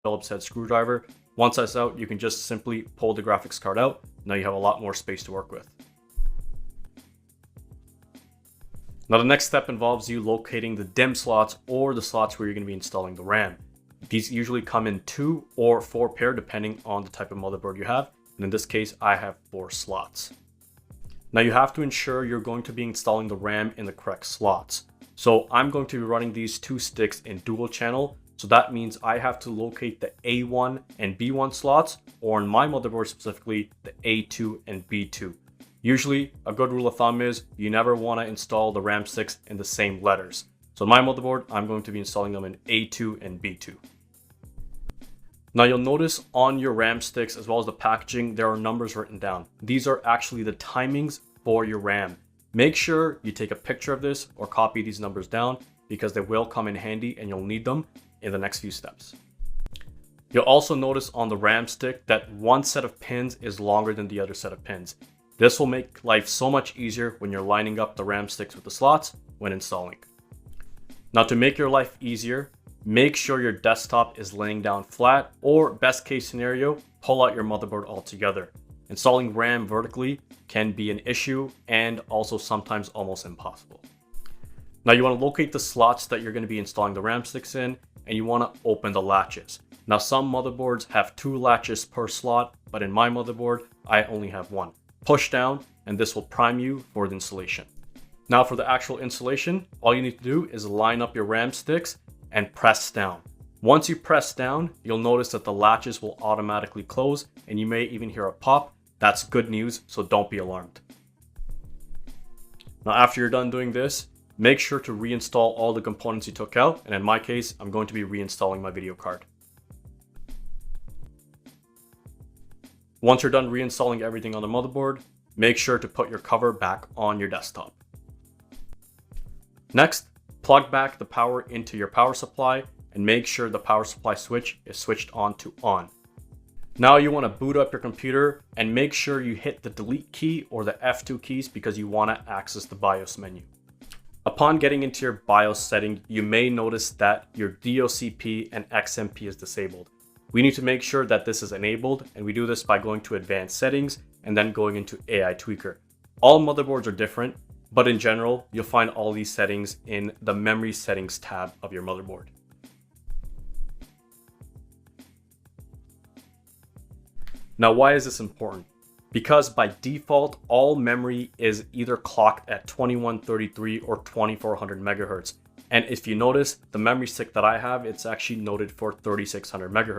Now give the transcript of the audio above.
Phillips head screwdriver. Once that's out, you can just simply pull the graphics card out. Now you have a lot more space to work with. Now the next step involves you locating the DIMM slots or the slots where you're going to be installing the RAM. These usually come in 2 or 4 pair depending on the type of motherboard you have. And in this case, I have 4 slots. Now you have to ensure you're going to be installing the RAM in the correct slots. So I'm going to be running these 2 sticks in dual channel. So that means I have to locate the A1 and B1 slots, or in my motherboard specifically, the A2 and B2. Usually, a good rule of thumb is you never want to install the RAM sticks in the same letters. So in my motherboard, I'm going to be installing them in A2 and B2. Now you'll notice on your RAM sticks as well as the packaging, there are numbers written down. These are actually the timings for your RAM. Make sure you take a picture of this or copy these numbers down because they will come in handy and you'll need them in the next few steps. You'll also notice on the RAM stick that one set of pins is longer than the other set of pins. This will make life so much easier when you're lining up the RAM sticks with the slots when installing. Now to make your life easier, make sure your desktop is laying down flat, or best case scenario, pull out your motherboard altogether. Installing RAM vertically can be an issue and also sometimes almost impossible. Now you want to locate the slots that you're going to be installing the RAM sticks in, and you want to open the latches. Now some motherboards have 2 latches per slot, but in my motherboard, I only have 1. Push down and this will prime you for the installation. Now for the actual installation, all you need to do is line up your RAM sticks and press down. Once you press down, you'll notice that the latches will automatically close and you may even hear a pop. That's good news, so don't be alarmed. Now after you're done doing this, make sure to reinstall all the components you took out, and in my case, I'm going to be reinstalling my video card. Once you're done reinstalling everything on the motherboard, make sure to put your cover back on your desktop. Next, plug back the power into your power supply and make sure the power supply switch is switched on to on. Now you want to boot up your computer and make sure you hit the delete key or the F2 keys because you want to access the BIOS menu. Upon getting into your BIOS setting, you may notice that your DOCP and XMP is disabled. We need to make sure that this is enabled, and we do this by going to advanced settings and then going into AI Tweaker. All motherboards are different, but in general, you'll find all these settings in the memory settings tab of your motherboard. Now, why is this important? Because by default, all memory is either clocked at 2133 or 2400 megahertz. And if you notice, the memory stick that I have, it's actually noted for 3600 megahertz.